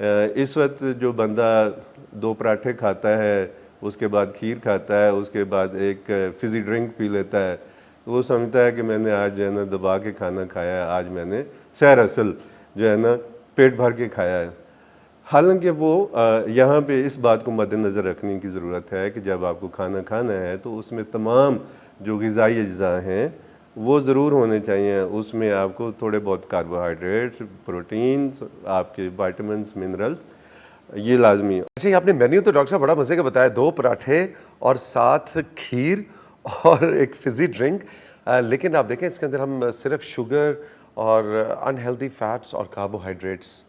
اس وقت جو بندہ 2 پراٹھے کھاتا ہے، اس کے بعد کھیر کھاتا ہے، اس کے بعد ایک فزی ڈرنک پی لیتا ہے، تو وہ سمجھتا ہے کہ میں نے آج جو ہے نا دبا کے کھانا کھایا ہے، آج میں نے سیر اصل جو ہے نا پیٹ بھر کے کھایا ہے۔ حالانکہ وہ یہاں پہ اس بات کو مد نظر رکھنے کی ضرورت ہے کہ جب آپ کو کھانا کھانا ہے تو اس میں تمام جو غذائی اجزاء ہیں وہ ضرور ہونے چاہیے۔ اس میں آپ کو تھوڑے بہت کاربوہائیڈریٹس، پروٹینز، آپ کے وائٹامنس، منرلز، یہ لازمی ہے۔ اچھا، یہ آپ نے مینیو تو ڈاکٹر صاحب بڑا مزے کا بتایا، 2 پراٹھے اور ساتھ کھیر اور ایک فزی ڈرنک، لیکن آپ دیکھیں اس کے اندر ہم صرف شوگر اور انہیلدی فیٹس اور کاربوہائیڈریٹس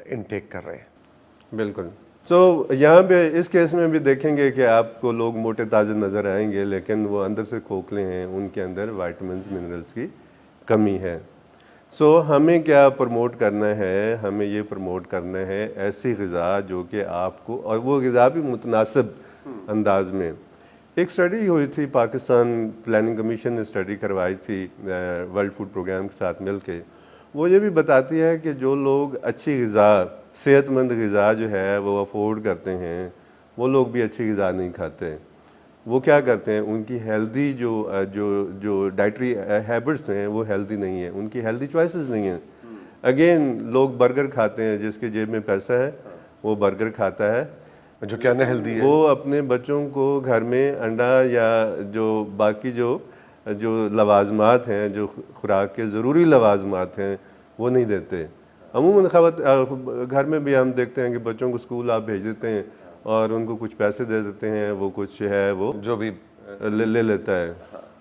انٹیک کر رہے ہیں۔ بالکل۔ یہاں پہ اس کیس میں بھی دیکھیں گے کہ آپ کو لوگ موٹے تازے نظر آئیں گے، لیکن وہ اندر سے کھوکھلے ہیں، ان کے اندر وائٹامنس، منرلز کی کمی ہے۔ ہمیں کیا پروموٹ کرنا ہے؟ ہمیں یہ پروموٹ کرنا ہے ایسی غذا جو کہ آپ کو، اور وہ غذا بھی متناسب انداز میں۔ ایک سٹڈی ہوئی تھی، پاکستان پلاننگ کمیشن نے سٹڈی کروائی تھی ورلڈ فوڈ پروگرام کے ساتھ مل کے۔ وہ یہ بھی بتاتی ہے کہ جو لوگ اچھی غذا، صحت مند غذا جو ہے وہ افورڈ کرتے ہیں، وہ لوگ بھی اچھی غذا نہیں کھاتے۔ وہ کیا کرتے ہیں؟ ان کی ہیلدی جو ڈائٹری ہیبٹس ہیں وہ ہیلدی نہیں ہیں، ان کی ہیلدی چوائسز نہیں ہیں۔ اگین لوگ برگر کھاتے ہیں، جس کے جیب میں پیسہ ہے وہ برگر کھاتا ہے، جو کہ انہیلدی ہے۔ وہ اپنے بچوں کو گھر میں انڈا یا جو باقی جو لوازمات ہیں، جو خوراک کے ضروری لوازمات ہیں، وہ نہیں دیتے۔ عموماً گھر میں بھی ہم دیکھتے ہیں کہ بچوں کو اسکول آپ بھیج دیتے ہیں اور ان کو کچھ پیسے دے دیتے ہیں، وہ کچھ ہے وہ جو بھی لے لیتا ہے۔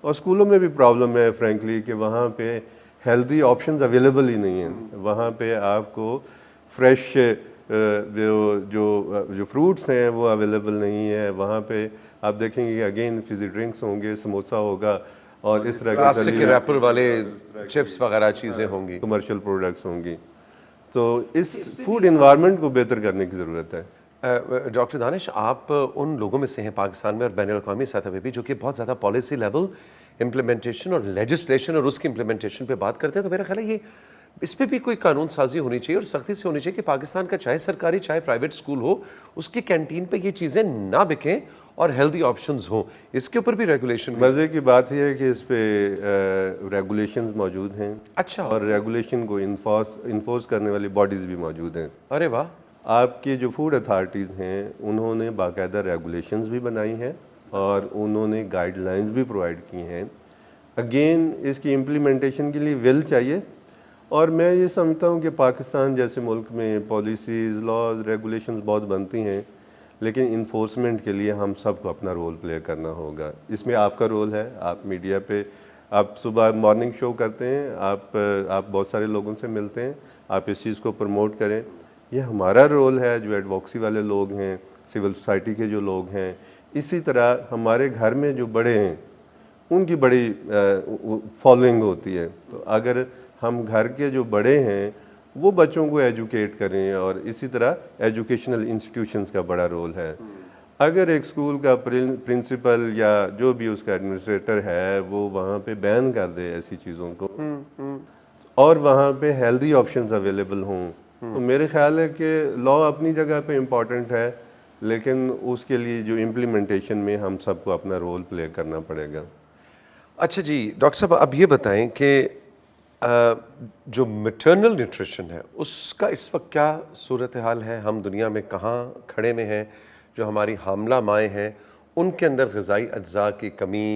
اور اسکولوں میں بھی پرابلم ہے فرینکلی کہ وہاں پہ ہیلدی آپشنز اویلیبل ہی نہیں ہیں۔ وہاں پہ آپ کو فریش جو فروٹس ہیں وہ اویلیبل نہیں ہے۔ وہاں پہ آپ دیکھیں گے کہ اگین فزی ڈرنکس ہوں گے، سموسا ہوگا، اور اس طرح پلاسٹک کے ریپر والے چپس وغیرہ چیزیں ہوں گی، کمرشل پروڈکٹس ہوں گی۔ تو اس فوڈ انوائرمنٹ کو بہتر کرنے کی ضرورت ہے۔ ڈاکٹر دانش، آپ ان لوگوں میں سے ہیں پاکستان میں اور بین الاقوامی سطح پہ بھی جو کہ بہت زیادہ پالیسی لیول امپلیمنٹیشن اور لیجسلیشن اور اس کی امپلیمنٹیشن پہ بات کرتے ہیں، تو میرا خیال ہے یہ اس پہ بھی کوئی قانون سازی ہونی چاہیے اور سختی سے ہونی چاہیے کہ پاکستان کا چاہے سرکاری چاہے پرائیویٹ اسکول ہو، اس کی کینٹین پہ یہ چیزیں نہ بکیں اور ہیلدی آپشنز ہوں۔ اس کے اوپر بھی ریگولیشن۔ مزے کی بات یہ ہے کہ اس پہ ریگولیشنز موجود ہیں، اچھا، اور ریگولیشن کو انفورس کرنے والی باڈیز بھی موجود ہیں۔ ارے واہ! آپ کی جو فوڈ اتھارٹیز ہیں انہوں نے باقاعدہ ریگولیشنز بھی بنائی ہیں اور انہوں نے گائیڈ لائنز بھی پرووائڈ کی ہیں۔ اگین اس کی امپلیمنٹیشن کے لیے ول چاہیے، اور میں یہ سمجھتا ہوں کہ پاکستان جیسے ملک میں پالیسیز، لاز، ریگولیشنز بہت بنتی ہیں، لیکن انفورسمنٹ کے لیے ہم سب کو اپنا رول پلے کرنا ہوگا۔ اس میں آپ کا رول ہے، آپ میڈیا پہ آپ صبح مارننگ شو کرتے ہیں، آپ بہت سارے لوگوں سے ملتے ہیں، آپ اس چیز کو پروموٹ کریں۔ یہ ہمارا رول ہے جو ایڈوکسی والے لوگ ہیں، سول سوسائٹی کے جو لوگ ہیں۔ اسی طرح ہمارے گھر میں جو بڑے ہیں ان کی بڑی فالوئنگ ہوتی ہے، تو اگر ہم گھر کے جو بڑے ہیں وہ بچوں کو ایجوکیٹ کریں، اور اسی طرح ایجوکیشنل انسٹیٹیوشنز کا بڑا رول ہے۔ اگر ایک اسکول کا پرنسپل یا جو بھی اس کا ایڈمنسٹریٹر ہے وہ وہاں پہ بین کر دے ایسی چیزوں کو، اور وہاں پہ ہیلدی آپشنز اویلیبل ہوں، تو میرے خیال ہے کہ لا اپنی جگہ پہ امپورٹنٹ ہے، لیکن اس کے لیے جو امپلیمنٹیشن میں ہم سب کو اپنا رول پلے کرنا پڑے گا۔ اچھا جی ڈاکٹر صاحب، اب یہ بتائیں کہ جو میٹرنل نیوٹریشن ہے اس کا اس وقت کیا صورتحال ہے؟ ہم دنیا میں کہاں کھڑے میں ہیں؟ جو ہماری حاملہ مائیں ہیں ان کے اندر غذائی اجزاء کی کمی،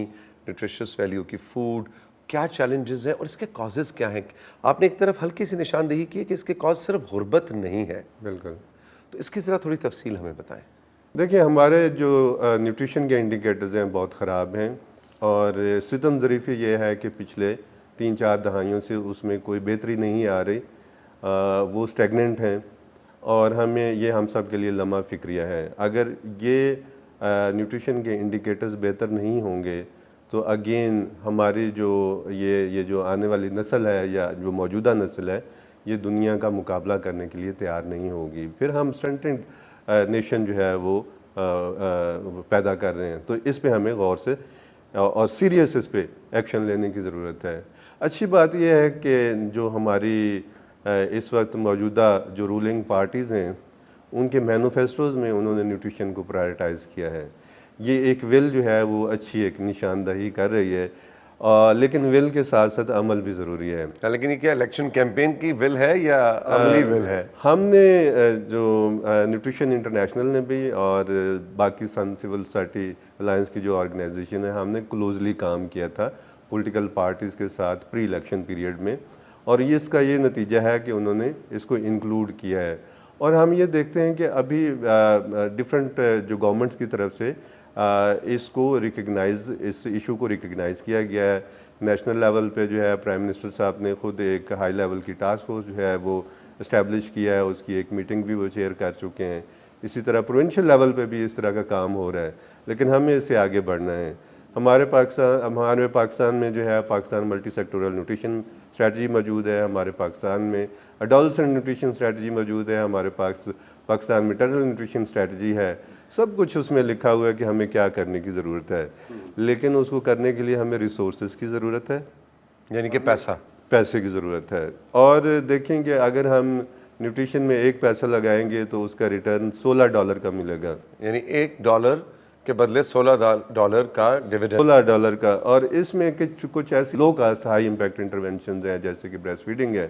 نیوٹریشس ویلیو کی فوڈ، کیا چیلنجز ہیں اور اس کے کازز کیا ہیں؟ آپ نے ایک طرف ہلکی سی نشاندہی کی ہے کہ اس کے کاز صرف غربت نہیں ہے، بالکل، تو اس کی ذرا تھوڑی تفصیل ہمیں بتائیں۔ دیکھیں ہمارے جو نیوٹریشن کے انڈیکیٹرز ہیں بہت خراب ہیں، اور ستم ظریفی یہ ہے کہ پچھلے 3-4 دہائیوں سے اس میں کوئی بہتری نہیں آ رہی، وہ اسٹیگننٹ ہیں، اور ہم سب کے لیے لمحہ فکریہ ہے۔ اگر یہ نیوٹریشن کے انڈیکیٹرز بہتر نہیں ہوں گے تو اگین ہماری یہ جو آنے والی نسل ہے یا جو موجودہ نسل ہے یہ دنیا کا مقابلہ کرنے کے لیے تیار نہیں ہوگی، پھر ہم سٹنٹنگ نیشن جو ہے وہ پیدا کر رہے ہیں۔ تو اس پہ ہمیں غور سے اور سیریس اس پہ ایکشن لینے کی ضرورت ہے۔ اچھی بات یہ ہے کہ جو ہماری اس وقت موجودہ جو رولنگ پارٹیز ہیں ان کے مینوفیسٹوز میں انہوں نے نیوٹریشن کو پرائرٹائز کیا ہے. یہ ایک ول جو ہے وہ اچھی ایک نشاندہی کر رہی ہے, لیکن ول کے ساتھ ساتھ عمل بھی ضروری ہے. لیکن یہ کیا الیکشن کیمپین کی ول ہے یا عملی ول ہے؟ ہم نے جو نیوٹریشن انٹرنیشنل نے بھی اور باقی سن سول سوسائٹی الائنس کی جو آرگنائزیشن ہے, ہم نے کلوزلی کام کیا تھا پولیٹیکل پارٹیز کے ساتھ پری الیکشن پیریڈ میں, اور اس کا یہ نتیجہ ہے کہ انہوں نے اس کو انکلوڈ کیا ہے. اور ہم یہ دیکھتے ہیں کہ ابھی ڈفرینٹ جو گورنمنٹس کی طرف سے اس کو ریکگنائز, اس ایشو کو ریکگنائز کیا گیا ہے. نیشنل لیول پہ جو ہے پرائم منسٹر صاحب نے خود ایک ہائی لیول کی ٹاسک فورس جو ہے وہ اسٹیبلش کیا ہے, اس کی ایک میٹنگ بھی وہ چیئر کر چکے ہیں. اسی طرح پروونشل لیول پہ بھی اس طرح کا کام ہو رہا ہے, لیکن ہمیں اس سے آگے بڑھنا ہے. ہمارے پاکستان میں جو ہے Pakistan multi sectoral nutrition strategy موجود ہے, ہمارے پاکستان میں اڈولسنٹ نیوٹریشن اسٹریٹجی موجود ہے, ہمارے پاکستان میٹرنل نیوٹریشن اسٹریٹجی ہے. سب کچھ اس میں لکھا ہوا ہے کہ ہمیں کیا کرنے کی ضرورت ہے, لیکن اس کو کرنے کے لیے ہمیں ریسورسز کی ضرورت ہے, یعنی کہ پیسے کی ضرورت ہے. اور دیکھیں کہ اگر ہم نیوٹریشن میں ایک پیسہ لگائیں گے تو اس کا ریٹرن $16 کا ملے گا, یعنی $1 کے بدلے $16 کا ڈیویڈنڈ. $16 کا. اور اس میں کچھ ایسی low cost high impact interventions ہیں جیسے کہ بریسٹ فیڈنگ ہے,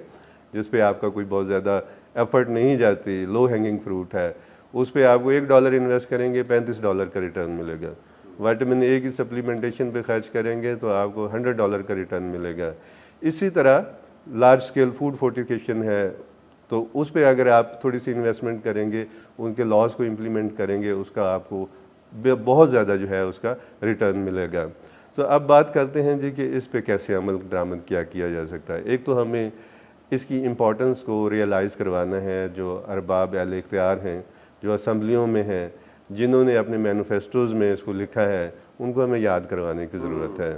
جس پہ آپ کا کوئی بہت زیادہ ایفرٹ نہیں جاتی, لو ہینگنگ فروٹ ہے. اس پہ آپ کو $1 انویسٹ کریں گے $35 کا ریٹرن ملے گا. وائٹامن اے کی سپلیمنٹیشن پہ خرچ کریں گے تو آپ کو $100 کا ریٹرن ملے گا. اسی طرح لارج اسکیل فوڈ فورٹیفیکیشن ہے, تو اس پہ اگر آپ تھوڑی سی انویسٹمنٹ کریں گے, ان کے لاز کو امپلیمنٹ کریں گے, اس کا آپ کو بہت زیادہ جو ہے اس کا ریٹرن ملے گا. تو اب بات کرتے ہیں جی کہ اس پہ کیسے عمل درآمد کیا جا سکتا ہے. ایک تو ہمیں اس کی امپورٹنس کو ریئلائز کروانا ہے. جو ارباب اہل اختیار ہیں, جو اسمبلیوں میں ہیں, جنہوں نے اپنے مینوفیسٹوز میں اس کو لکھا ہے, ان کو ہمیں یاد کروانے کی ضرورت ہے.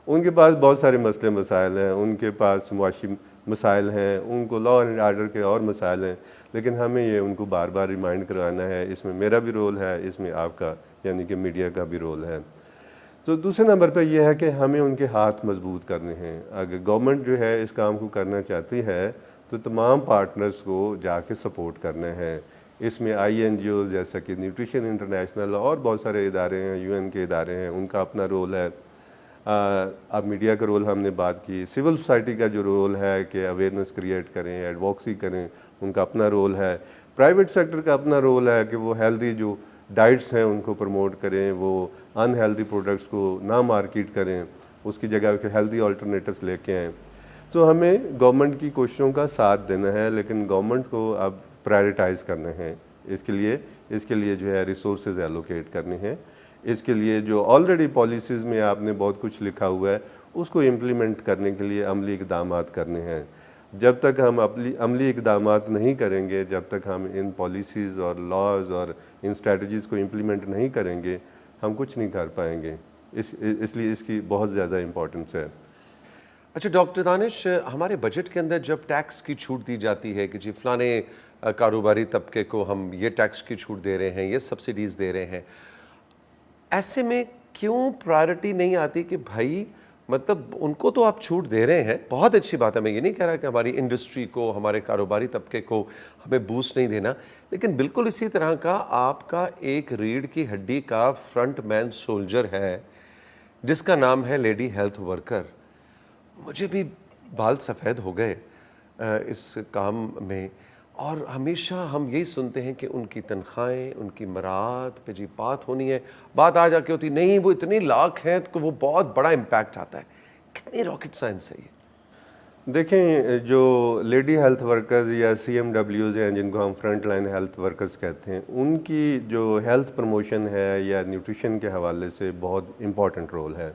ان کے پاس بہت سارے مسئلے مسائل ہیں, ان کے پاس معاشی مسائل ہیں, ان کو لا اینڈ آرڈر کے اور مسائل ہیں, لیکن ہمیں یہ ان کو بار بار ریمائنڈ کروانا ہے. اس میں میرا بھی رول ہے, اس میں آپ کا یعنی کہ میڈیا کا بھی رول ہے. تو دوسرے نمبر پہ یہ ہے کہ ہمیں ان کے ہاتھ مضبوط کرنے ہیں. اگر گورنمنٹ جو ہے اس کام کو کرنا چاہتی ہے تو تمام پارٹنرز کو جا کے سپورٹ کرنا ہے. اس میں INGOs جیسا کہ نیوٹریشن انٹرنیشنل اور بہت سارے ادارے ہیں, UN کے ادارے ہیں, ان کا اپنا رول ہے. اب میڈیا کا رول ہم نے بات کی, سول سوسائٹی کا جو رول ہے کہ اویئرنیس کریٹ کریں, ایڈوکسی کریں, ان کا اپنا رول ہے. پرائیویٹ سیکٹر کا اپنا رول ہے کہ وہ ہیلدی جو ڈائٹس ہیں ان کو پروموٹ کریں, وہ ان ہیلدی پروڈکٹس کو نہ مارکیٹ کریں, اس کی جگہ پہ ہیلدی آلٹرنیٹیوس لے کے آئیں. تو ہمیں گورنمنٹ کی کوششوں کا ساتھ دینا ہے, لیکن گورنمنٹ کو اب پرائرٹائز کرنے ہیں. اس کے لیے جو ہے ریسورسز ایلوکیٹ کرنے ہیں. اس کے لیے جو آلریڈی پالیسیز میں آپ نے بہت کچھ لکھا ہوا ہے, اس کو امپلیمنٹ کرنے کے لیے عملی اقدامات کرنے ہیں. جب تک ہم عملی اقدامات نہیں کریں گے, جب تک ہم ان پالیسیز اور لاز اور ان اسٹریٹجیز کو امپلیمنٹ نہیں کریں گے, ہم کچھ نہیں کر پائیں گے. اس لیے اس کی بہت زیادہ امپورٹنس ہے. اچھا ڈاکٹر دانش, ہمارے بجٹ کے اندر جب ٹیکس کی چھوٹ دی جاتی ہے کہ جی فلانے کاروباری طبقے کو ہم یہ ٹیکس کی چھوٹ دے رہے ہیں, یہ سبسڈیز دے رہے ہیں, ایسے میں کیوں پرائرٹی نہیں آتی کہ بھائی مطلب ان کو تو آپ چھوٹ دے رہے ہیں, بہت اچھی بات ہے, میں یہ نہیں کہہ رہا کہ ہماری انڈسٹری کو, ہمارے کاروباری طبقے کو ہمیں بوسٹ نہیں دینا, لیکن بالکل اسی طرح کا آپ کا ایک ریڑھ کی ہڈی کا فرنٹ مین سولجر ہے جس کا نام ہے لیڈی ہیلتھ ورکر. مجھے بھی بال سفید ہو گئے اس کام میں, اور ہمیشہ ہم یہی سنتے ہیں کہ ان کی تنخواہیں, ان کی مراعات پہ جی بات ہونی ہے, بات آ جا کے ہوتی نہیں وہ اتنی لاکھ ہیں تو وہ بہت بڑا امپیکٹ آتا ہے. کتنی راکٹ سائنس ہے یہ. دیکھیں, جو لیڈی ہیلتھ ورکرز یا CMWs ہیں جن کو ہم فرنٹ لائن ہیلتھ ورکرز کہتے ہیں, ان کی جو ہیلتھ پروموشن ہے یا نیوٹریشن کے حوالے سے بہت امپورٹنٹ رول ہے,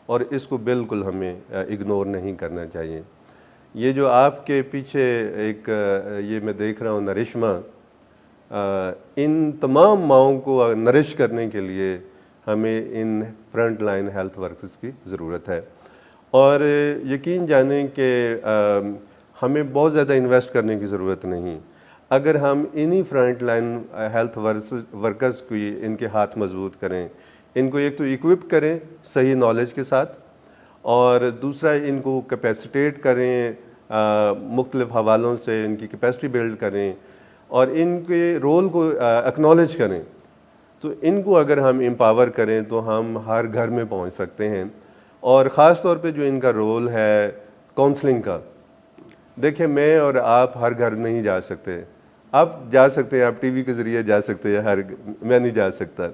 اور اس کو بالکل ہمیں اگنور نہیں کرنا چاہیے. یہ جو آپ کے پیچھے ایک یہ میں دیکھ رہا ہوں نرشما, ان تمام ماؤں کو نرش کرنے کے لیے ہمیں in front line health workers کی ضرورت ہے. اور یقین جانیں کہ ہمیں بہت زیادہ انویسٹ کرنے کی ضرورت نہیں. اگر ہم انہی فرنٹ لائن ہیلتھ ورکرز کی ان کے ہاتھ مضبوط کریں, ان کو ایک تو ایکوپ کریں صحیح نالج کے ساتھ, اور دوسرا ان کو کیپیسیٹیٹ کریں, مختلف حوالوں سے ان کی کیپیسٹی بلڈ کریں, اور ان کے رول کو اکنالج کریں. تو ان کو اگر ہم امپاور کریں تو ہم ہر گھر میں پہنچ سکتے ہیں. اور خاص طور پہ جو ان کا رول ہے کاؤنسلنگ کا. دیکھیں میں اور آپ ہر گھر نہیں جا سکتے. آپ جا سکتے ہیں, آپ ٹی وی کے ذریعے جا سکتے ہیں, میں نہیں جا سکتا.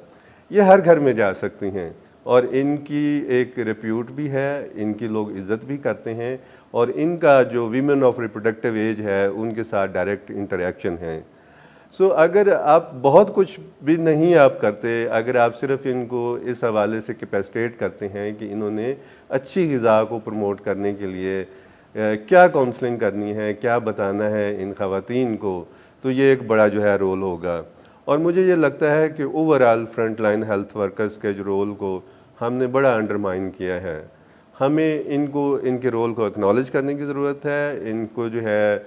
یہ ہر گھر میں جا سکتی ہیں, اور ان کی ایک ریپیوٹ بھی ہے, ان کی لوگ عزت بھی کرتے ہیں, اور ان کا جو ویمن آف ریپروڈکٹیو ایج ہے ان کے ساتھ ڈائریکٹ انٹریکشن ہے. سو اگر آپ بہت کچھ بھی نہیں آپ کرتے, اگر آپ صرف ان کو اس حوالے سے کیپیسٹیٹ کرتے ہیں کہ انہوں نے اچھی غذا کو پروموٹ کرنے کے لیے کیا کاؤنسلنگ کرنی ہے, کیا بتانا ہے ان خواتین کو, تو یہ ایک بڑا جو ہے رول ہوگا. اور مجھے یہ لگتا ہے کہ overall front line health workers کے جو رول کو ہم نے بڑا انڈرمائن کیا ہے. ہمیں ان کے رول کو اکنالج کرنے کی ضرورت ہے. ان کو جو ہے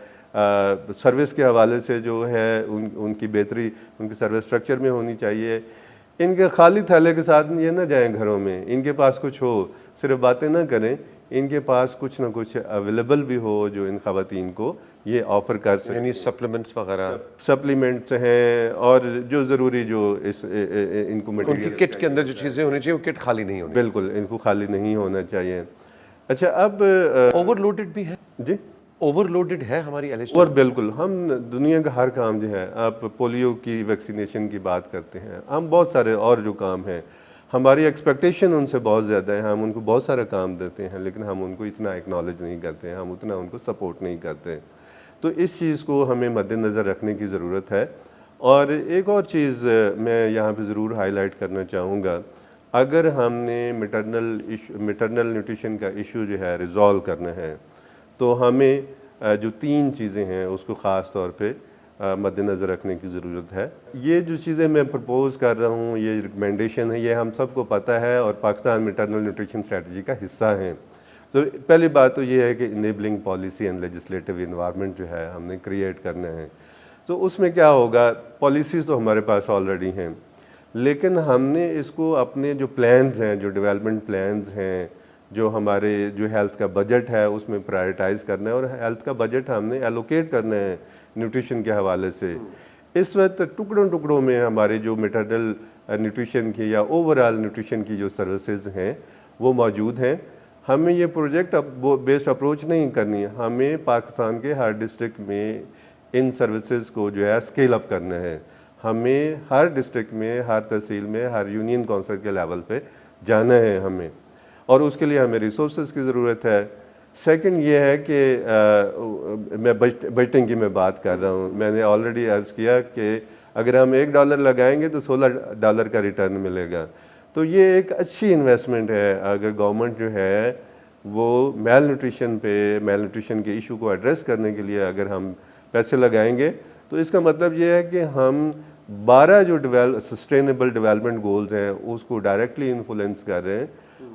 سروس کے حوالے سے جو ہے ان کی بہتری ان کی سروس سٹرکچر میں ہونی چاہیے. ان کے خالی تھیلے کے ساتھ یہ نہ جائیں گھروں میں, ان کے پاس کچھ ہو, صرف باتیں نہ کریں, ان کے پاس کچھ نہ کچھ اویلیبل بھی ہو جو ان خواتین کو یہ آفر کر سکیں. یعنی سپلیمنٹس وغیرہ, سپلیمنٹس ہیں, اور جو ضروری جو ان کو ان کی مٹیریل کٹ کے اندر جو چیزیں ہونی چاہیے وہ کٹ خالی نہیں ہونی. بالکل ان کو خالی نہیں ہونا چاہیے. اچھا اب اوور لوڈڈ بھی ہے, جی اوور لوڈڈ ہے ہماری ایل. اور بالکل ہم دنیا کا ہر کام جو ہے, آپ پولیو کی ویکسینیشن کی بات کرتے ہیں, ہم بہت سارے اور جو کام ہیں ہماری ایکسپیکٹیشن ان سے بہت زیادہ ہے, ہم ان کو بہت سارا کام دیتے ہیں لیکن ہم ان کو اتنا ایکنالج نہیں کرتے ہیں, ہم اتنا ان کو سپورٹ نہیں کرتے. تو اس چیز کو ہمیں مد نظر رکھنے کی ضرورت ہے. اور ایک اور چیز میں یہاں پہ ضرور ہائی لائٹ کرنا چاہوں گا, اگر ہم نے میٹرنل نیوٹریشن کا ایشو جو ہے ریزالو کرنا ہے تو ہمیں جو 3 چیزیں ہیں اس کو خاص طور پہ مد نظر رکھنے کی ضرورت ہے. یہ جو چیزیں میں پرپوز کر رہا ہوں, یہ ریکمنڈیشن ہے, یہ ہم سب کو پتہ ہے اور پاکستان میٹرنل نیوٹریشن اسٹریٹجی کا حصہ ہیں. تو پہلی بات تو یہ ہے کہ enabling policy and legislative environment جو ہے ہم نے کریٹ کرنا ہے. تو اس میں کیا ہوگا, پالیسیز تو ہمارے پاس آلریڈی ہیں, لیکن ہم نے اس کو اپنے جو پلانز ہیں, جو ڈیولپمنٹ پلانز ہیں, جو ہمارے جو ہیلتھ کا بجٹ ہے اس میں پرائرٹائز کرنا ہے, اور ہیلتھ کا بجٹ ہم نے ایلوکیٹ کرنا ہے نیوٹریشن کے حوالے سے. اس وقت ٹکڑوں میں ہمارے جو میٹرنل نیوٹریشن کی یا اوورآل نیوٹریشن کی جو سروسز ہیں وہ موجود ہیں. ہمیں یہ پروجیکٹ بیسڈ اپروچ نہیں کرنی ہے, ہمیں پاکستان کے ہر ڈسٹرکٹ میں ان سروسز کو جو ہے اسکیل اپ کرنا ہے. ہمیں ہر ڈسٹرکٹ میں, ہر تحصیل میں, ہر یونین کونسل کے لیول پہ جانا ہے ہمیں, اور اس کے لیے ہمیں ریسورسز کی ضرورت ہے. سیکنڈ یہ ہے کہ میں بجٹنگ کی میں بات کر رہا ہوں. میں نے آلریڈی عرض کیا کہ اگر ہم $1 لگائیں گے تو $16 کا ریٹرن ملے گا. تو یہ ایک اچھی انویسٹمنٹ ہے. اگر گورنمنٹ جو ہے وہ میل نیوٹریشن کے ایشو کو ایڈریس کرنے کے لیے اگر ہم پیسے لگائیں گے تو اس کا مطلب یہ ہے کہ ہم 12 جو سسٹینیبل ڈیولپمنٹ گولز ہیں اس کو ڈائریکٹلی انفلوئنس کر رہے ہیں,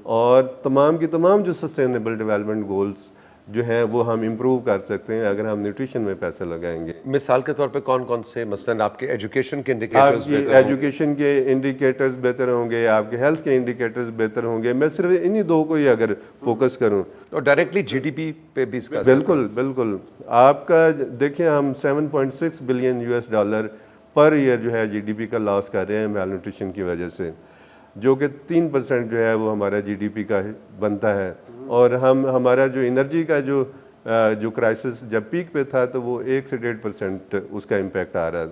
اور تمام کی تمام جو سسٹینیبل ڈیولپمنٹ گولز جو ہیں وہ ہم امپروو کر سکتے ہیں اگر ہم نیوٹریشن میں پیسے لگائیں گے. مثال کے طور پہ کون کون سے, مثلاً آپ کے ایجوکیشن کے آپ انڈیکیٹرز کی بہتر ہوں, ایجوکیشن کے انڈیکیٹرز بہتر ہوں گے, آپ کے ہیلتھ کے انڈیکیٹرز بہتر ہوں گے. میں صرف انہی 2 کو ہی اگر فوکس کروں, اور ڈائریکٹلی جی ڈی پی پہ بھی اس کا بالکل آپ کا دیکھیں, ہم $7.6 بلین پر ایئر جو ہے جی ڈی پی کا لاس کر رہے ہیں میل نیوٹریشن کی وجہ سے, جو کہ 3% جو ہے وہ ہمارا جی ڈی پی کا بنتا ہے. اور ہمارا جو انرجی کا جو کرائسس جب پیک پہ تھا تو وہ 1 سے 1.5% اس کا امپیکٹ آ رہا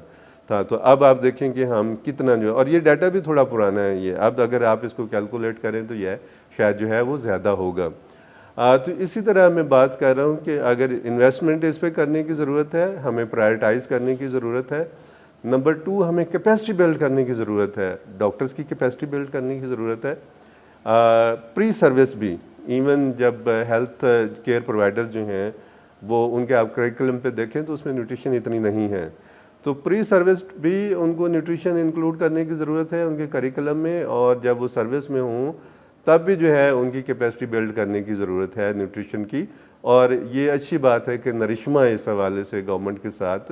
تھا. تو اب آپ دیکھیں کہ ہم کتنا جو, اور یہ ڈیٹا بھی تھوڑا پرانا ہے, یہ اب اگر آپ اس کو کیلکولیٹ کریں تو یہ شاید جو ہے وہ زیادہ ہوگا. تو اسی طرح میں بات کر رہا ہوں کہ اگر انویسٹمنٹ اس پہ کرنے کی ضرورت ہے, ہمیں پرائرٹائز کرنے کی ضرورت ہے. نمبر 2, ہمیں کیپیسٹی بلڈ کرنے کی ضرورت ہے, ڈاکٹرز کی کیپیسٹی بلڈ کرنے کی ضرورت ہے. پری سروس بھی, ایون جب ہیلتھ کیئر پرووائڈر جو ہیں وہ ان کے آپ کریکولم پہ دیکھیں تو اس میں نیوٹریشن اتنی نہیں ہے, تو پری سروس بھی ان کو نیوٹریشن انکلوڈ کرنے کی ضرورت ہے ان کے کریکولم میں, اور جب وہ سروس میں ہوں تب بھی جو ہے ان کی کیپیسٹی بلڈ کرنے کی ضرورت ہے نیوٹریشن کی. اور یہ اچھی بات ہے کہ نرشما اس حوالے سے گورنمنٹ کے ساتھ,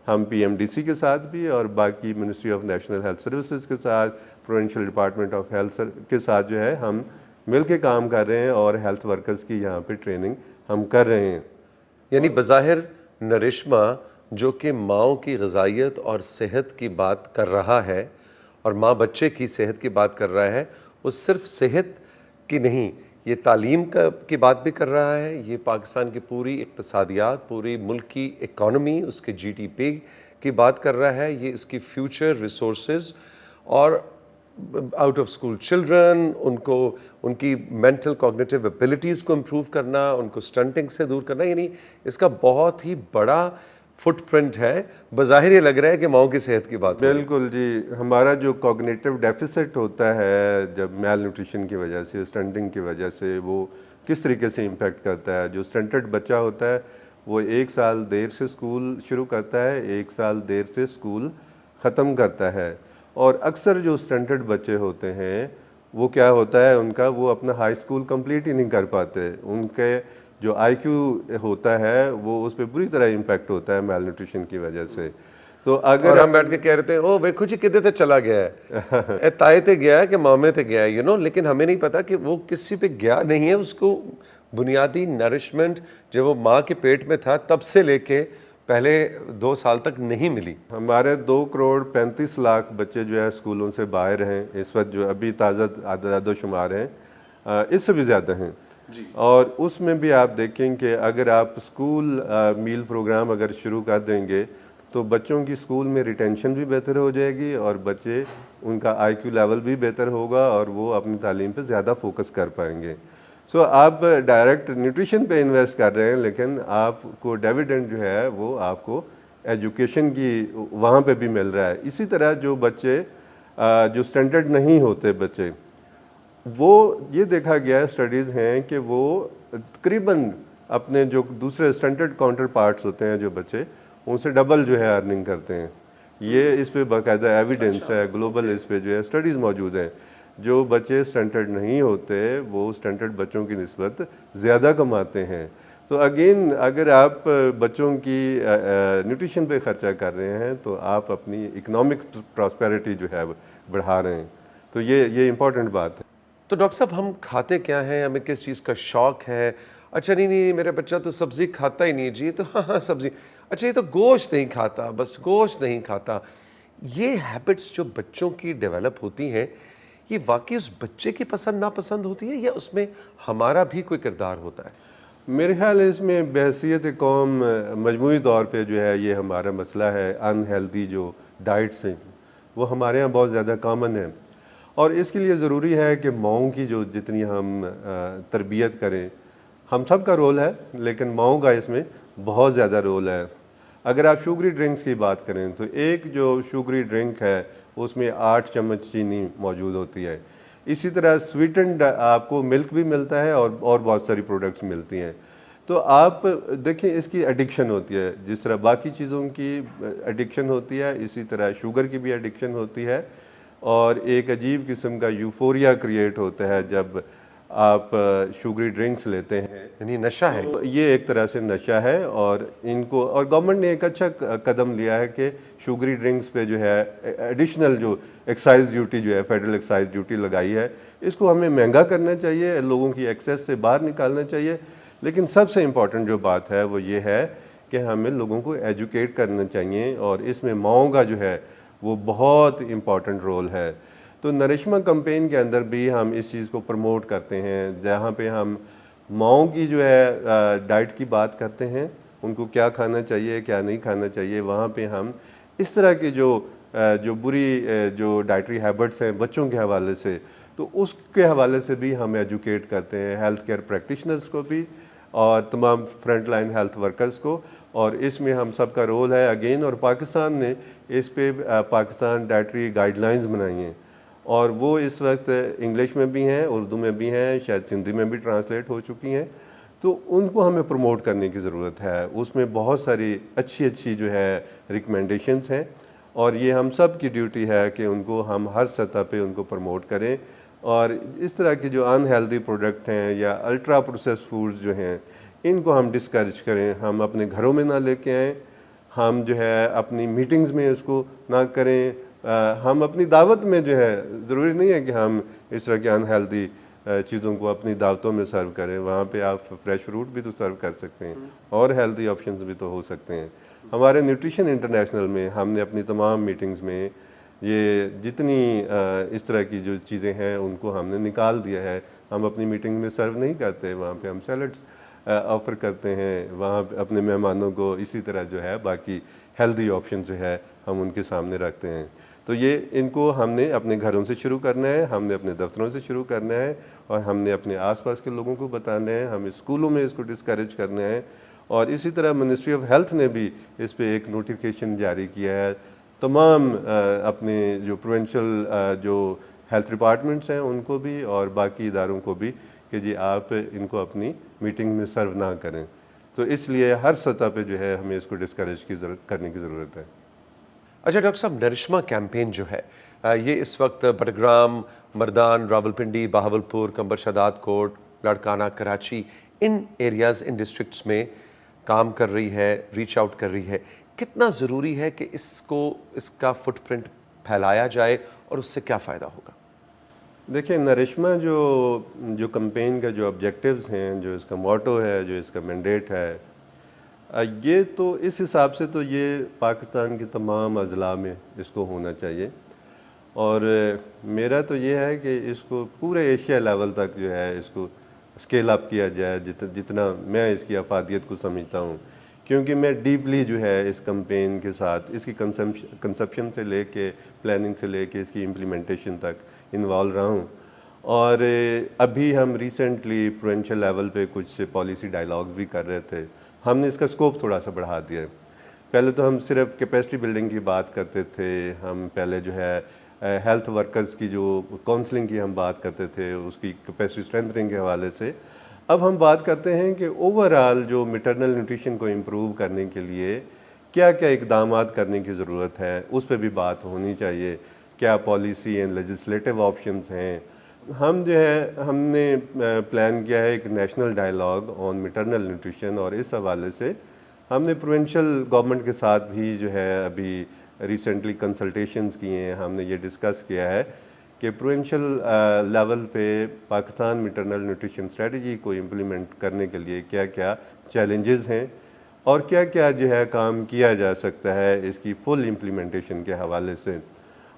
ہم پی ایم ڈی سی کے ساتھ بھی اور باقی ministry of national health services کے ساتھ, پروونشل ڈپارٹمنٹ آف ہیلتھ کے ساتھ جو ہے ہم مل کے کام کر رہے ہیں, اور ہیلتھ ورکرز کی یہاں پہ ٹریننگ ہم کر رہے ہیں. یعنی بظاہر نرشما جو کہ ماؤں کی غذائیت اور صحت کی بات کر رہا ہے اور ماں بچے کی صحت کی بات کر رہا ہے، وہ صرف صحت کی نہیں، یہ تعلیم کی بات بھی کر رہا ہے، یہ پاکستان کی پوری اقتصادیات، پوری ملک کی اکانومی، اس کے جی ڈی پی کی بات کر رہا ہے، یہ اس کی فیوچر ریسورسز اور آؤٹ آف اسکول چلڈرن، ان کی مینٹل کوگنیٹیو ایبلٹیز کو امپروو کرنا، ان کو سٹنٹنگ سے دور کرنا، یعنی اس کا بہت ہی بڑا فٹ پرنٹ ہے. بظاہر یہ لگ رہا ہے کہ ماؤں کی صحت کی بات ہو رہی ہے. بالکل جی، ہمارا جو کوگنیٹو ڈیفیسٹ ہوتا ہے جب میل نیوٹریشن کی وجہ سے، سٹنٹنگ کی وجہ سے، وہ کس طریقے سے امپیکٹ کرتا ہے. جو سٹنٹڈ بچہ ہوتا ہے وہ 1 سال دیر سے اسکول شروع کرتا ہے، 1 سال دیر سے اسکول ختم کرتا ہے. اور اکثر جو سٹنٹڈ بچے ہوتے ہیں وہ کیا ہوتا ہے ان کا، وہ اپنا ہائی اسکول کمپلیٹ ہی نہیں کر پاتے. ان کے جو آئی کیو ہوتا ہے وہ اس پہ بری طرح امپیکٹ ہوتا ہے میل نیوٹریشن کی وجہ سے. تو اور اگر ہم بیٹھ کے کہہ رہے تھے او دیکھو جی کدے تے چلا گیا ہے، اے تائے تے گیا ہے کہ مامے تے گیا ہے، لیکن ہمیں نہیں پتا کہ وہ کسی پہ گیا نہیں ہے. اس کو بنیادی نرشمنٹ جب وہ ماں کے پیٹ میں تھا تب سے لے کے پہلے 2 سال تک نہیں ملی. ہمارے 2,35,00,000 بچے جو ہے اسکولوں سے باہر ہیں اس وقت، جو ابھی تازہ اعداد و شمار ہیں اس سے بھی زیادہ ہیں. اور اس میں بھی آپ دیکھیں کہ اگر آپ اسکول میل پروگرام اگر شروع کر دیں گے تو بچوں کی اسکول میں ریٹینشن بھی بہتر ہو جائے گی اور بچے ان کا آئی کیو لیول بھی بہتر ہوگا اور وہ اپنی تعلیم پہ زیادہ فوکس کر پائیں گے. سو آپ ڈائریکٹ نیوٹریشن پہ انویسٹ کر رہے ہیں لیکن آپ کو ڈیویڈنڈ جو ہے وہ آپ کو ایجوکیشن کی وہاں پہ بھی مل رہا ہے. اسی طرح جو بچے جو سٹینڈرڈ نہیں ہوتے بچے، وہ یہ دیکھا گیا ہے، اسٹڈیز ہیں کہ وہ تقریباً اپنے جو دوسرے سٹینڈرڈ کاؤنٹر پارٹس ہوتے ہیں جو بچے، ان سے ڈبل جو ہے ارننگ کرتے ہیں. یہ اس پہ باقاعدہ ایویڈنس ہے، گلوبل اس پہ جو ہے اسٹڈیز موجود ہیں. جو بچے سٹینڈرڈ نہیں ہوتے وہ سٹینڈرڈ بچوں کی نسبت زیادہ کماتے ہیں. تو اگین اگر آپ بچوں کی نیوٹریشن پہ خرچہ کر رہے ہیں تو آپ اپنی اکنامک پراسپیرٹی جو ہے بڑھا رہے ہیں. تو یہ امپورٹنٹ بات ہے. تو ڈاکٹر صاحب ہم کھاتے کیا ہیں، ہمیں کس چیز کا شوق ہے؟ اچھا نہیں میرا بچہ تو سبزی کھاتا ہی نہیں جی، تو ہاں سبزی. اچھا یہ تو گوشت نہیں کھاتا، بس گوشت نہیں کھاتا. یہ ہیبٹس جو بچوں کی ڈیولپ ہوتی ہیں، یہ واقعی اس بچے کی پسند ناپسند ہوتی ہے یا اس میں ہمارا بھی کوئی کردار ہوتا ہے؟ میرے خیال ہے اس میں بحیثیت قوم مجموعی طور پہ جو ہے یہ ہمارا مسئلہ ہے. ان ہیلدی جو ڈائٹس ہیں وہ ہمارے ہاں بہت زیادہ کامن ہیں اور اس کے لیے ضروری ہے کہ ماؤں کی جو جتنی ہم تربیت کریں، ہم سب کا رول ہے لیکن ماؤں کا اس میں بہت زیادہ رول ہے. اگر آپ شوگری ڈرنکس کی بات کریں تو ایک جو شوگری ڈرنک ہے اس میں 8 چمچ چینی موجود ہوتی ہے. اسی طرح سویٹنڈ آپ کو ملک بھی ملتا ہے اور بہت ساری پروڈکٹس ملتی ہیں. تو آپ دیکھیں اس کی ایڈکشن ہوتی ہے، جس طرح باقی چیزوں کی ایڈکشن ہوتی ہے اسی طرح شوگر کی بھی ایڈکشن ہوتی ہے. اور ایک عجیب قسم کا یوفوریا کریٹ ہوتا ہے جب آپ شوگری ڈرنکس لیتے ہیں. یعنی نشہ ہے. تو یہ ایک طرح سے نشہ ہے اور ان کو، اور گورنمنٹ نے ایک اچھا قدم لیا ہے کہ شوگری ڈرنکس پہ جو ہے ایڈیشنل جو ایکسائز ڈیوٹی جو ہے، فیڈرل ایکسائز ڈیوٹی لگائی ہے. اس کو ہمیں مہنگا کرنا چاہیے، لوگوں کی ایکسیس سے باہر نکالنا چاہیے. لیکن سب سے امپورٹنٹ جو بات ہے وہ یہ ہے کہ ہمیں لوگوں کو ایجوکیٹ کرنا چاہیے اور اس میں ماؤں کا جو ہے وہ بہت امپورٹنٹ رول ہے. تو نرشما کمپین کے اندر بھی ہم اس چیز کو پروموٹ کرتے ہیں جہاں پہ ہم ماؤں کی جو ہے ڈائٹ کی بات کرتے ہیں، ان کو کیا کھانا چاہیے کیا نہیں کھانا چاہیے. وہاں پہ ہم اس طرح کی جو بری جو ڈائٹری ہیبٹس ہیں بچوں کے حوالے سے، تو اس کے حوالے سے بھی ہم ایجوکیٹ کرتے ہیں ہیلتھ کیئر پریکٹیشنرز کو بھی اور تمام فرنٹ لائن ہیلتھ ورکرز کو. اور اس میں ہم سب کا رول ہے اگین. اور پاکستان نے اس پہ پاکستان ڈائٹری گائیڈ لائنز بنائی ہیں اور وہ اس وقت انگلش میں بھی ہیں، اردو میں بھی ہیں، شاید سندھی میں بھی ٹرانسلیٹ ہو چکی ہیں. تو ان کو ہمیں پروموٹ کرنے کی ضرورت ہے. اس میں بہت ساری اچھی جو ہے ریکمنڈیشنز ہیں اور یہ ہم سب کی ڈیوٹی ہے کہ ان کو ہم ہر سطح پہ ان کو پروموٹ کریں. اور اس طرح کی جو ان ہیلدی پروڈکٹ ہیں یا الٹرا پروسیس فوڈز جو ہیں ان کو ہم ڈسکریج کریں. ہم اپنے گھروں میں نہ لے کے آئیں، ہم جو ہے اپنی میٹنگز میں اس کو نہ کریں. ہم اپنی دعوت میں جو ہے ضروری نہیں ہے کہ ہم اس طرح کے ان ہیلدی چیزوں کو اپنی دعوتوں میں سرو کریں. وہاں پہ آپ فریش فروٹ بھی تو سرو کر سکتے ہیں اور ہیلدی آپشنز بھی تو ہو سکتے ہیں. ہمارے نیوٹریشن انٹرنیشنل میں ہم نے اپنی تمام میٹنگز میں یہ جتنی اس طرح کی جو چیزیں ہیں ان کو ہم نے نکال دیا ہے. ہم اپنی میٹنگ میں سرو نہیں کرتے, وہاں پہ ہم سیلڈس آفر کرتے ہیں, وہاں پہ اپنے مہمانوں کو اسی طرح جو ہے باقی ہیلدی آپشن جو ہے ہم ان کے سامنے رکھتے ہیں. تو یہ ان کو ہم نے اپنے گھروں سے شروع کرنا ہے, ہم نے اپنے دفتروں سے شروع کرنا ہے, اور ہم نے اپنے آس پاس کے لوگوں کو بتانا ہے, ہمیں اسکولوں میں اس کو ڈسکریج کرنا ہے. اور اسی طرح منسٹری آف ہیلتھ نے بھی اس پہ ایک نوٹیفیکیشن جاری کیا ہے تمام اپنے جو پروونشل جو ہیلتھ ڈپارٹمنٹس ہیں ان کو بھی اور باقی اداروں کو بھی کہ جی آپ ان کو اپنی میٹنگ میں سرو نہ کریں. تو اس لیے ہر سطح پہ جو ہے ہمیں اس کو ڈسکریج کرنے کی ضرورت ہے. اچھا ڈاکٹر صاحب, نرشما کیمپین جو ہے یہ اس وقت بٹگرام, مردان, راولپنڈی, بہاولپور, کمبر شداد کوٹ, لاڑکانہ, کراچی, ان ایریاز, ان ڈسٹرکٹس میں کام کر رہی ہے, ریچ آؤٹ کر رہی ہے. کتنا ضروری ہے کہ اس کا فٹ پرنٹ پھیلایا جائے اور اس سے کیا فائدہ ہوگا؟ دیکھیں, نرشما جو کمپین کا جو آبجیکٹیوز ہیں, جو اس کا موٹو ہے, جو اس کا مینڈیٹ ہے, یہ تو اس حساب سے تو یہ پاکستان کے تمام اضلاع میں اس کو ہونا چاہیے. اور میرا تو یہ ہے کہ اس کو پورے ایشیا لیول تک جو ہے اس کو اسکیل اپ کیا جائے, جتنا میں اس کی افادیت کو سمجھتا ہوں. کیونکہ میں ڈیپلی جو ہے اس کمپین کے ساتھ اس کی کنسپشن سے لے کے پلاننگ سے لے کے اس کی امپلیمنٹیشن تک انوالو رہا ہوں. اور ابھی ہم ریسنٹلی پروونشل لیول پہ کچھ پالیسی ڈائلاگز بھی کر رہے تھے. ہم نے اس کا اسکوپ تھوڑا سا بڑھا دیا ہے. پہلے تو ہم صرف کیپیسٹی بلڈنگ کی بات کرتے تھے, ہم پہلے جو ہے ہیلتھ ورکرز کی جو کاؤنسلنگ کی ہم بات کرتے تھے, اس کی کیپیسٹی اسٹرینتھنگ کے حوالے سے. اب ہم بات کرتے ہیں کہ اوور آل جو میٹرنل نیوٹریشن کو امپروو کرنے کے لیے کیا کیا اقدامات کرنے کی ضرورت ہے, اس پہ بھی بات ہونی چاہیے. کیا پالیسی اینڈ لیجسلیٹو آپشنز ہیں. ہم جو ہے ہم نے پلان کیا ہے ایک نیشنل ڈائلاگ آن میٹرنل نیوٹریشن, اور اس حوالے سے ہم نے پروونشل گورنمنٹ کے ساتھ بھی جو ہے ابھی ریسنٹلی کنسلٹیشنز کیے ہیں. ہم نے یہ ڈسکس کیا ہے کہ پروونشل لیول پہ پاکستان میٹرنل نیوٹریشن اسٹریٹجی کو امپلیمنٹ کرنے کے لیے کیا کیا چیلنجز ہیں اور کیا کیا جو ہے کام کیا جا سکتا ہے اس کی فل امپلیمنٹیشن کے حوالے سے.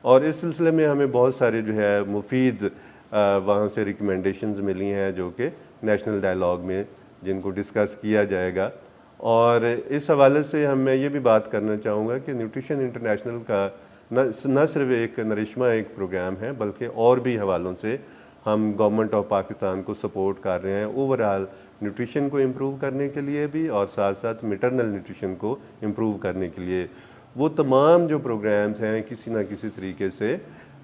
اور اس سلسلے میں ہمیں بہت سارے جو ہے مفید وہاں سے ریکمنڈیشنز ملی ہیں جو کہ نیشنل ڈائلاگ میں جن کو ڈسکس کیا جائے گا. اور اس حوالے سے میں یہ بھی بات کرنا چاہوں گا کہ نیوٹریشن انٹرنیشنل کا نہ صرف ایک نرشما ایک پروگرام ہے بلکہ اور بھی حوالوں سے ہم گورنمنٹ آف پاکستان کو سپورٹ کر رہے ہیں اوور آل نیوٹریشن کو امپروو کرنے کے لیے بھی, اور ساتھ ساتھ میٹرنل نیوٹریشن کو امپروو کرنے کے لیے. وہ تمام جو پروگرامز ہیں کسی نہ کسی طریقے سے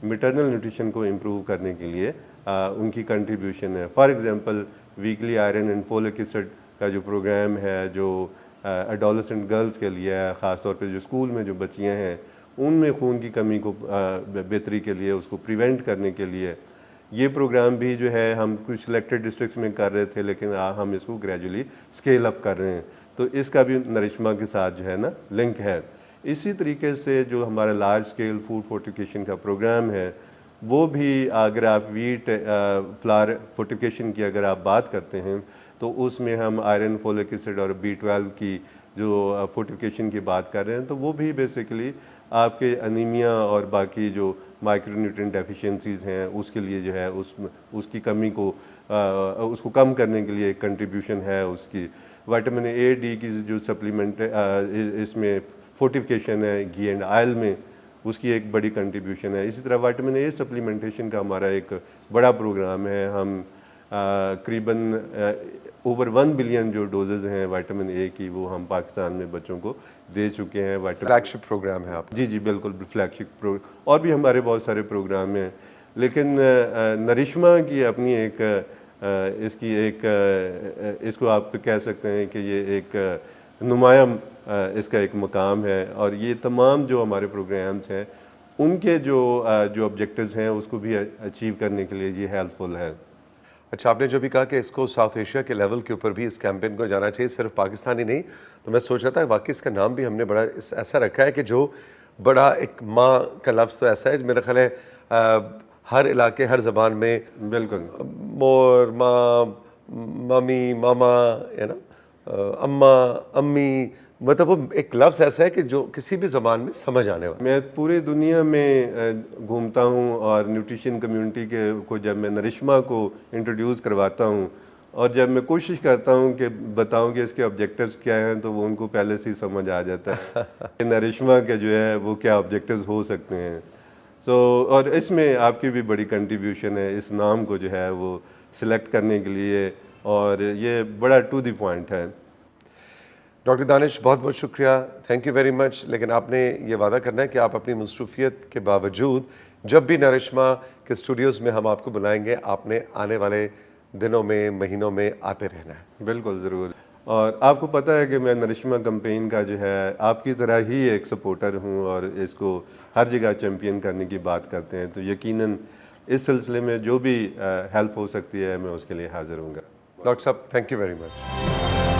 میٹرنل نیوٹریشن کو امپروو کرنے کے لیے ان کی کنٹریبیوشن ہے. For example weekly iron and folic acid کا جو پروگرام ہے جو ایڈولسنٹ گرلز کے لیے ہے, خاص طور پہ جو اسکول میں جو بچیاں ہیں ان میں خون کی کمی کو بہتری کے لیے, اس کو پریونٹ کرنے کے لیے. یہ پروگرام بھی جو ہے ہم کچھ سلیکٹڈ ڈسٹرکٹس میں کر رہے تھے, لیکن ہم اس کو گریجولی اسکیل اپ کر رہے ہیں. تو اس کا بھی نرشما کے ساتھ جو ہے نا لنک ہے. اسی طریقے سے جو ہمارا لارج اسکیل فوڈ فورٹیفیکیشن کا پروگرام ہے وہ بھی, اگر آپ ویٹ فلار فورٹیفیکیشن کی اگر آپ بات کرتے ہیں تو اس میں ہم آئرن فولک ایسڈ اور B12 کی جو فورٹیفیکیشن کی بات کر رہے ہیں, تو وہ بھی بیسیکلی آپ کے انیمیا اور باقی جو مائکرو نیوٹرینٹ ڈیفیشنسیز ہیں اس کے لیے جو ہے اس کی کمی کو اس کو کم کرنے کے لیے ایک کنٹریبیوشن ہے. اس کی وائٹامن A, D کی جو سپلیمنٹ اس میں فورٹیفیکیشن ہے, گھی اینڈ آئل میں اس کی ایک بڑی کنٹریبیوشن ہے. اسی طرح وائٹامن A سپلیمنٹیشن کا ہمارا ایک بڑا پروگرام ہے. ہم قریباً اوور 1 بلین جو ڈوزز ہیں وائٹامن A کی وہ ہم پاکستان میں بچوں کو دے چکے ہیں. فلیگ شپ پروگرام ہے آپ؟ جی بالکل فلیگ شپ اور بھی ہمارے بہت سارے پروگرام ہیں. لیکن نرشما کی اپنی ایک اس کی ایک اس کو آپ کہہ سکتے ہیں کہ یہ ایک نمایاں اس کا ایک مقام ہے. اور یہ تمام جو ہمارے پروگرامز ہیں ان کے جو آبجیکٹیوز ہیں اس کو بھی اچیو کرنے کے لیے یہ ہیلپ فل ہے. اچھا, آپ نے جو بھی کہا کہ اس کو ساؤتھ ایشیا کے لیول کے اوپر بھی اس کیمپین کو جانا چاہیے, صرف پاکستان ہی نہیں, تو میں سوچ رہا تھا واقعی اس کا نام بھی ہم نے بڑا ایسا رکھا ہے کہ جو بڑا ایک ماں کا لفظ تو ایسا ہے میرا خیال ہے ہر علاقے ہر زبان میں بالکل مور, ماں, ممی, ماما, ہے نا, اماں, امی, مطلب وہ ایک لفظ ایسا ہے کہ جو کسی بھی زبان میں سمجھ آنے والا. میں پورے دنیا میں گھومتا ہوں اور نیوٹریشن کمیونٹی کو جب میں نرشما کو انٹروڈیوس کرواتا ہوں اور جب میں کوشش کرتا ہوں کہ بتاؤں کہ اس کے آبجیکٹیوز کیا ہیں تو وہ ان کو پہلے سے ہی سمجھ آ جاتا ہے کہ نرشما کے جو ہے وہ کیا آبجیکٹیوز ہو سکتے ہیں. اور اس میں آپ کی بھی بڑی کنٹریبیوشن ہے اس نام کو جو ہے وہ سلیکٹ کرنے کے لیے, اور یہ بڑا ٹو دی پوائنٹ ہے. ڈاکٹر دانش بہت بہت شکریہ, تھینک یو ویری مچ. لیکن آپ نے یہ وعدہ کرنا ہے کہ آپ اپنی مصروفیت کے باوجود جب بھی نرشما کے اسٹوڈیوز میں ہم آپ کو بلائیں گے آپ نے آنے والے دنوں میں مہینوں میں آتے رہنا ہے. بالکل ضرور. اور آپ کو پتہ ہے کہ میں نرشما کمپین کا جو ہے آپ کی طرح ہی ایک سپورٹر ہوں اور اس کو ہر جگہ چیمپئن کرنے کی بات کرتے ہیں, تو یقیناً اس سلسلے میں جو بھی ہیلپ ہو سکتی ہے میں اس کے لیے حاضر ہوں گا. ڈاکٹر صاحب تھینک یو ویری مچ.